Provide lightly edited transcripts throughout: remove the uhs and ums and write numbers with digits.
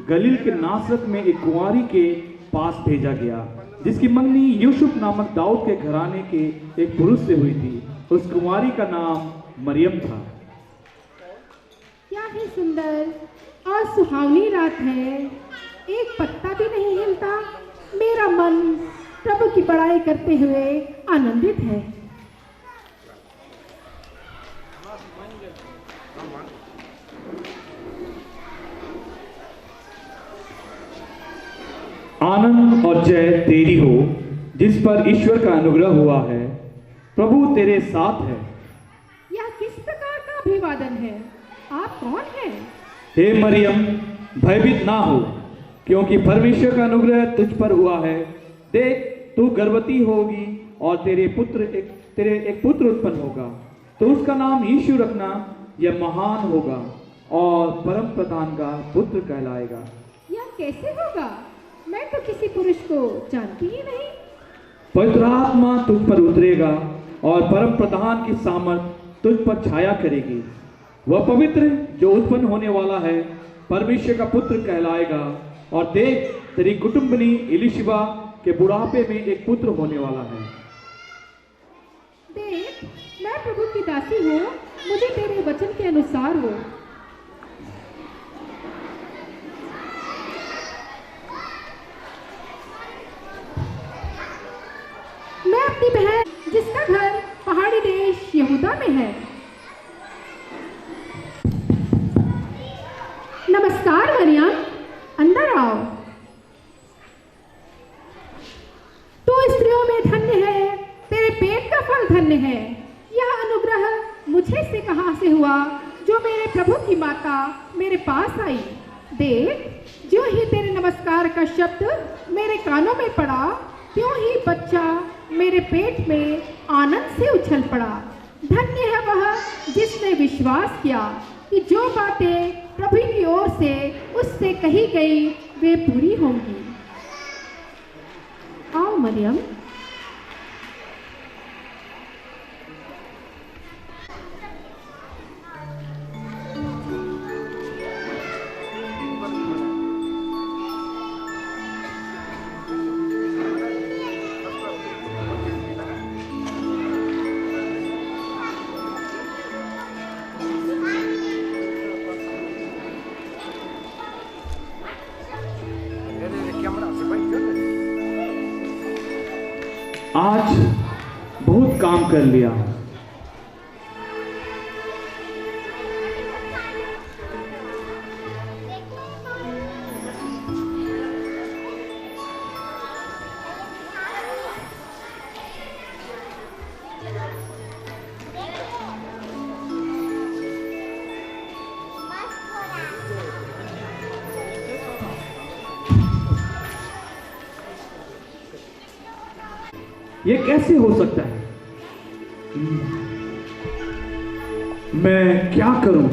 गलील के नासरत में एक कुंवारी के पास भेजा गया, जिसकी मंगनी यूसुफ नामक दाऊद के घराने के एक पुरुष से हुई थी। उस कुंवारी का नाम मरियम था। क्या ही सुंदर और सुहावनी रात है, एक पत्ता भी नहीं हिलता। मेरा मन प्रभु की बड़ाई करते हुए आनंदित है। आनंद और जय तेरी हो, जिस पर ईश्वर का अनुग्रह हुआ है। प्रभु तेरे साथ है। यह किस प्रकार का अभिवादन है? आप कौन हैं? हे मरियम, भयभीत ना हो, क्योंकि परमेश्वर का अनुग्रह तुझ पर हुआ है। देख, तू गर्भवती होगी और तेरे एक पुत्र उत्पन्न होगा, तो उसका नाम यीशु रखना। यह महान होगा और परम प्रधान का पुत्र कहलाएगा। यह कैसे होगा? मैं तो किसी पुरुष को जानती ही नहीं। पवित्र आत्मा तुझ पर उतरेगा और परम प्रधान की सामर्थ तुझ पर छाया करेगी। वह पवित्र जो उत्पन्न होने वाला है परमेश्वर का पुत्र कहलाएगा। और देख, तेरी कुटुंबनी इलिशिबा के बुढ़ापे में एक पुत्र होने वाला है। देख, मैं प्रभु की दासी हूँ, मुझे तेरे वचन के अनुसार हो। मैं अपनी बहन, जिसका घर पहाड़ी देश यहूदा में है। नमस्कार मरियम, अंदर आओ। तू स्त्रियों में धन्य है, तेरे पेट का फल धन्य है। यह अनुग्रह मुझे से कहाँ से हुआ, जो मेरे प्रभु की माता मेरे पास आई। देख, जो ही तेरे नमस्कार का शब्द मेरे कानों में पड़ा, त्यों ही बच्चा मेरे पेट में आनंद से उछल पड़ा। धन्य है वह जिसने विश्वास किया कि जो बातें प्रभु की ओर से उससे कही गई वे पूरी होंगी। आओ मरियम। आज बहुत काम कर लिया। ये कैसे हो सकता है? मैं क्या करूं?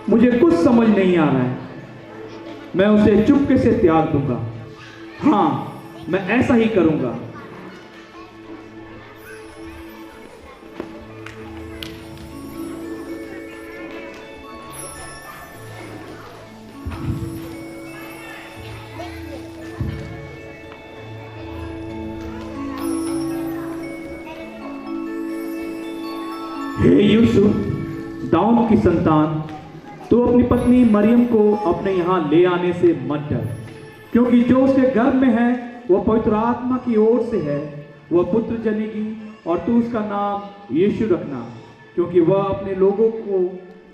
मुझे कुछ समझ नहीं आ रहा है। मैं उसे चुपके से त्याग दूंगा। हाँ, मैं ऐसा ही करूंगा। हे यूसुफ, दाऊद की संतान, तू अपनी पत्नी मरियम को अपने यहाँ ले आने से मत डर, क्योंकि जो उसके गर्भ में है वह पवित्र आत्मा की ओर से है। वह पुत्र जनेगी और तू उसका नाम यीशु रखना, क्योंकि वह अपने लोगों को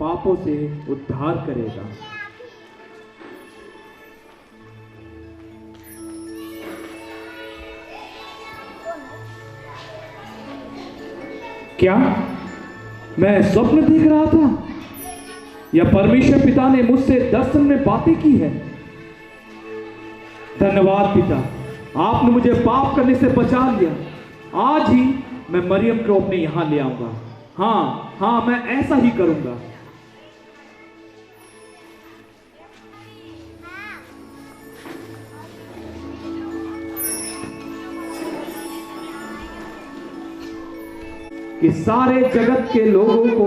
पापों से उद्धार करेगा। क्या मैं स्वप्न देख रहा था या परमेश्वर पिता ने मुझसे दर्शन में बातें की है? धन्यवाद पिता, आपने मुझे पाप करने से बचा लिया। आज ही मैं मरियम को अपने यहां ले आऊंगा। हाँ हाँ, मैं ऐसा ही करूंगा। कि सारे जगत के लोगों को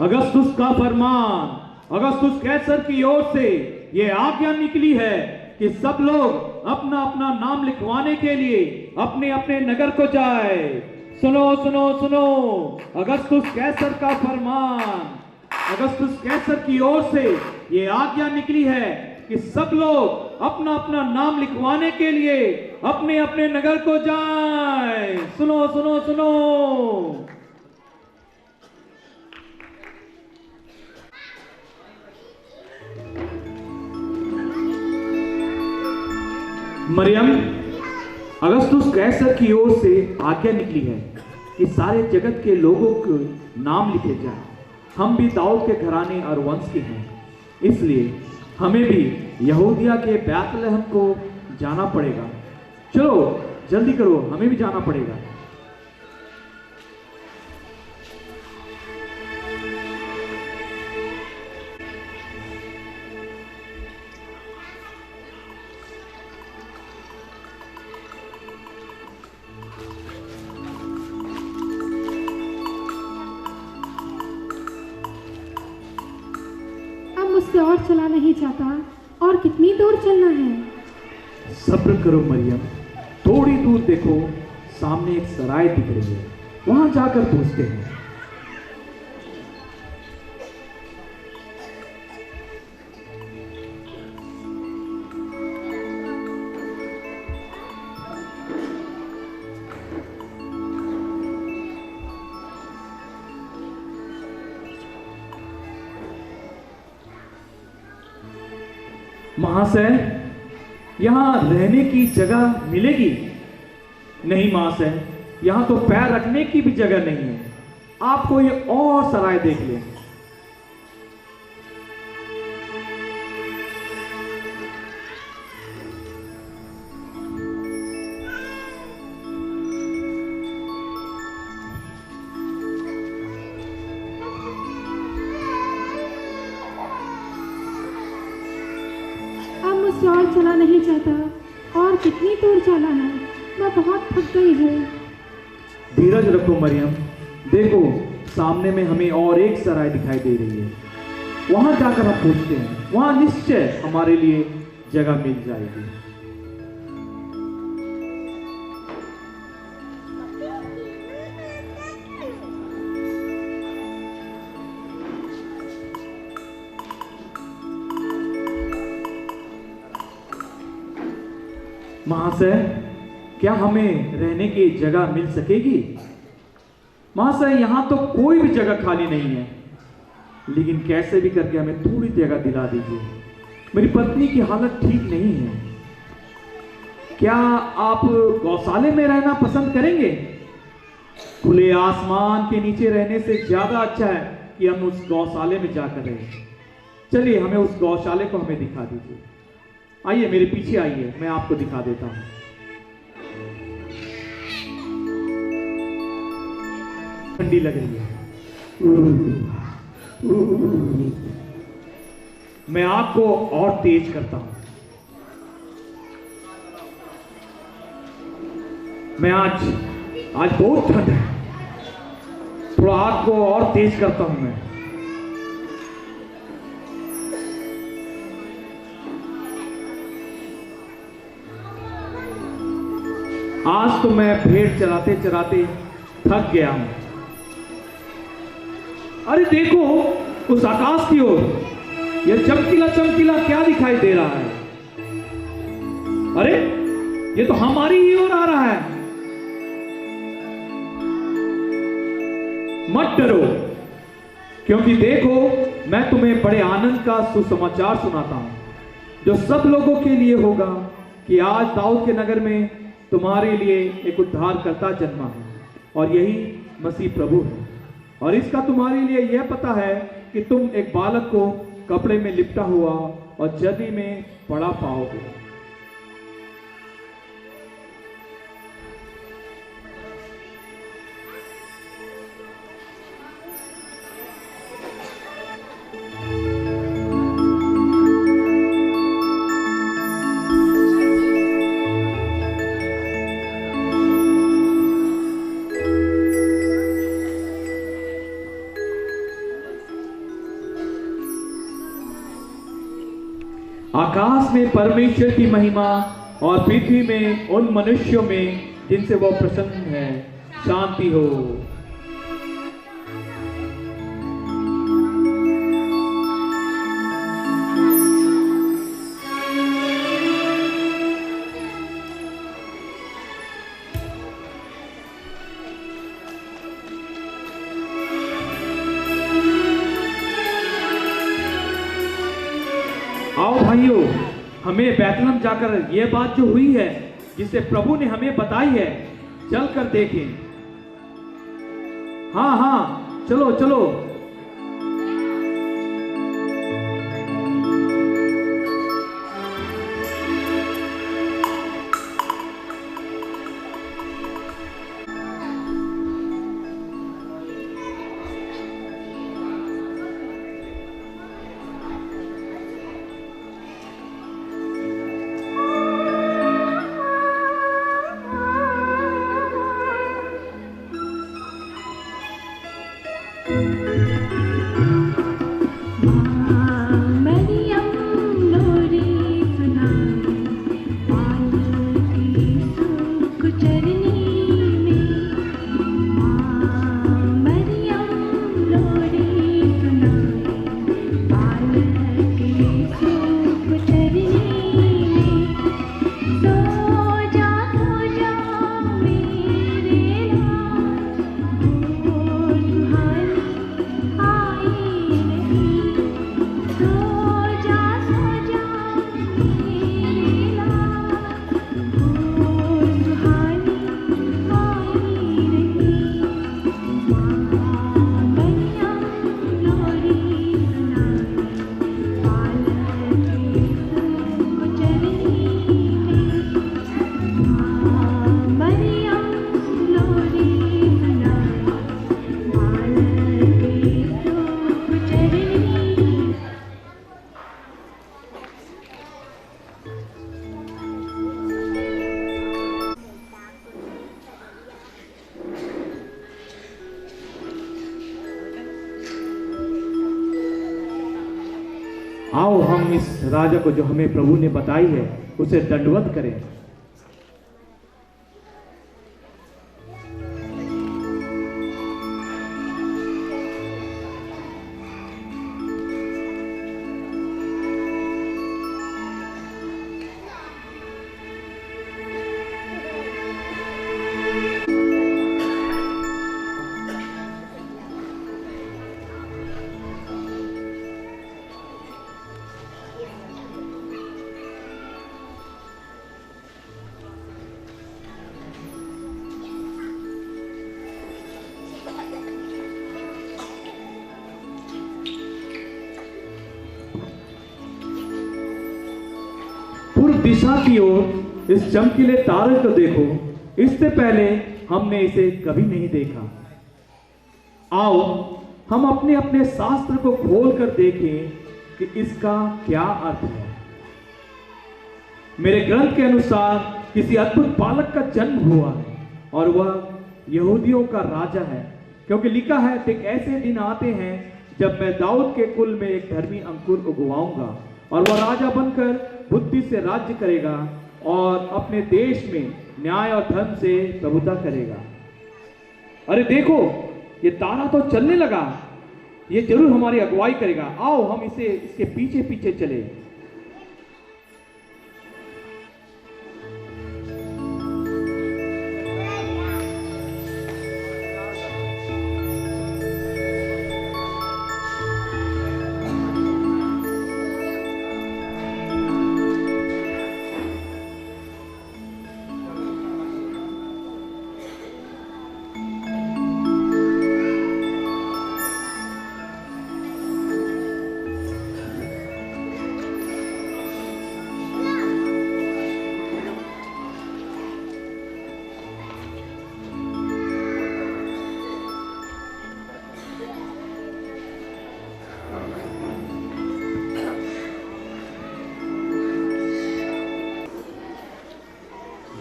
अगस्तुस का फरमान, अगस्तुस कैसर की ओर से यह आज्ञा निकली है कि सब लोग अपना अपना नाम लिखवाने के लिए अपने अपने नगर को जाए। सुनो सुनो सुनो, अगस्तुस कैसर का फरमान, अगस्तुस कैसर की ओर से यह आज्ञा निकली है कि सब लोग अपना अपना नाम लिखवाने के लिए अपने अपने नगर को जाएं। सुनो सुनो सुनो। मरियम, अगस्तुस कैसर की ओर से आज्ञा निकली है कि सारे जगत के लोगों के नाम लिखे जाएं। हम भी दाऊद के घराने और वंश के हैं, इसलिए हमें भी यहूदिया के बैतलहम को जाना पड़ेगा। चलो जल्दी करो, हमें भी जाना पड़ेगा। मुझसे और चला नहीं जाता, और कितनी दूर चलना है? सब्र करो मरियम, थोड़ी दूर देखो, सामने एक सराय दिख रही है, वहां जाकर पूछते हैं। महाशय, यहां रहने की जगह मिलेगी? नहीं महाशय, यहां तो पैर रखने की भी जगह नहीं है। आप कोई और सराय देख लें। मुझसे और चला नहीं जाता, और कितनी दूर जाना है? मैं बहुत थक गई हूँ। धीरज रखो मरियम, देखो सामने में हमें और एक सराय दिखाई दे रही है, वहां जाकर हम पूछते हैं, वहां निश्चय हमारे लिए जगह मिल जाएगी। महाशय, क्या हमें रहने की जगह मिल सकेगी? महाशय, यहां तो कोई भी जगह खाली नहीं है, लेकिन कैसे भी करके हमें थोड़ी जगह दिला दीजिए। मेरी पत्नी की हालत ठीक नहीं है। क्या आप गौशाले में रहना पसंद करेंगे? खुले आसमान के नीचे रहने से ज्यादा अच्छा है कि हम उस गौशाले में जाकर रहें। चलिए, हमें उस गौशाले को हमें दिखा दीजिए। आइए, मेरे पीछे आइए, मैं आपको दिखा देता हूं। ठंडी लग रही है। मैं आग को और तेज करता हूं। मैं आज बहुत ठंड है, थोड़ा आग को और तेज करता हूं मैं। आज तो मैं भेड़ चराते चराते थक गया हूं। अरे देखो उस आकाश की ओर, यह चमकीला चमकीला क्या दिखाई दे रहा है? अरे ये तो हमारी ही ओर आ रहा है। मत डरो, क्योंकि देखो मैं तुम्हें बड़े आनंद का सुसमाचार सुनाता हूं, जो सब लोगों के लिए होगा कि आज दाऊद के नगर में तुम्हारे लिए एक उद्धारकर्ता जन्मा है, और यही मसीह प्रभु है। और इसका तुम्हारे लिए यह पता है कि तुम एक बालक को कपड़े में लिपटा हुआ और जदी में पड़ा पाओगे। आकाश में परमेश्वर की महिमा और पृथ्वी में उन मनुष्यों में जिनसे वो प्रसन्न है शांति हो। आओ भाइयों, हमें बैतलहम जाकर यह बात जो हुई है जिसे प्रभु ने हमें बताई है चलकर देखें। हाँ हाँ, चलो चलो। आओ हम इस राजा को जो हमें प्रभु ने बताई है उसे दंडवत करें। पूर्व दिशा की ओर इस चमकीले तारे को देखो, इससे पहले हमने इसे कभी नहीं देखा। आओ हम अपने अपने शास्त्र को खोल कर देखें कि इसका क्या अर्थ है। मेरे ग्रंथ के अनुसार किसी अद्भुत बालक का जन्म हुआ है और वह यहूदियों का राजा है, क्योंकि लिखा है कि ऐसे दिन आते हैं जब मैं दाऊद के कुल में एक धर्मी अंकुर उगवाऊंगा और वह राजा बनकर बुद्धि से राज्य करेगा और अपने देश में न्याय और धर्म से प्रभुता करेगा। अरे देखो, ये तारा तो चलने लगा, ये जरूर हमारी अगुवाई करेगा। आओ हम इसके पीछे पीछे चले।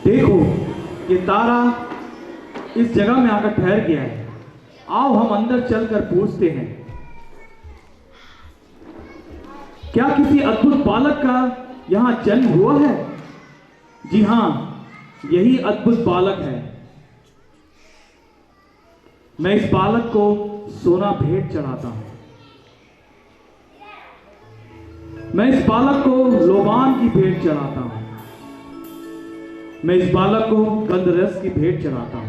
देखो, ये तारा इस जगह में आकर ठहर गया है। आओ हम अंदर चलकर पूछते हैं। क्या किसी अद्भुत बालक का यहां जन्म हुआ है? जी हां, यही अद्भुत बालक है। मैं इस बालक को सोना भेंट चढ़ाता हूं। मैं इस बालक को लोबान की भेंट चढ़ाता हूं। मैं इस बालक को गंधरस की भेंट चढ़ाता हूं।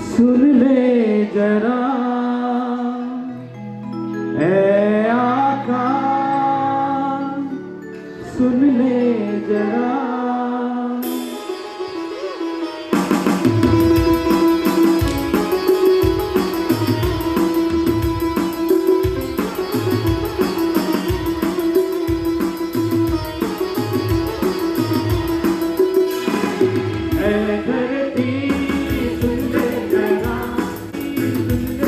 सुन ले जरा ऐ आकाश, सुन ले जरा। ऐ धरती सुन ले जरा, सुन ले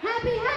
हैप्पी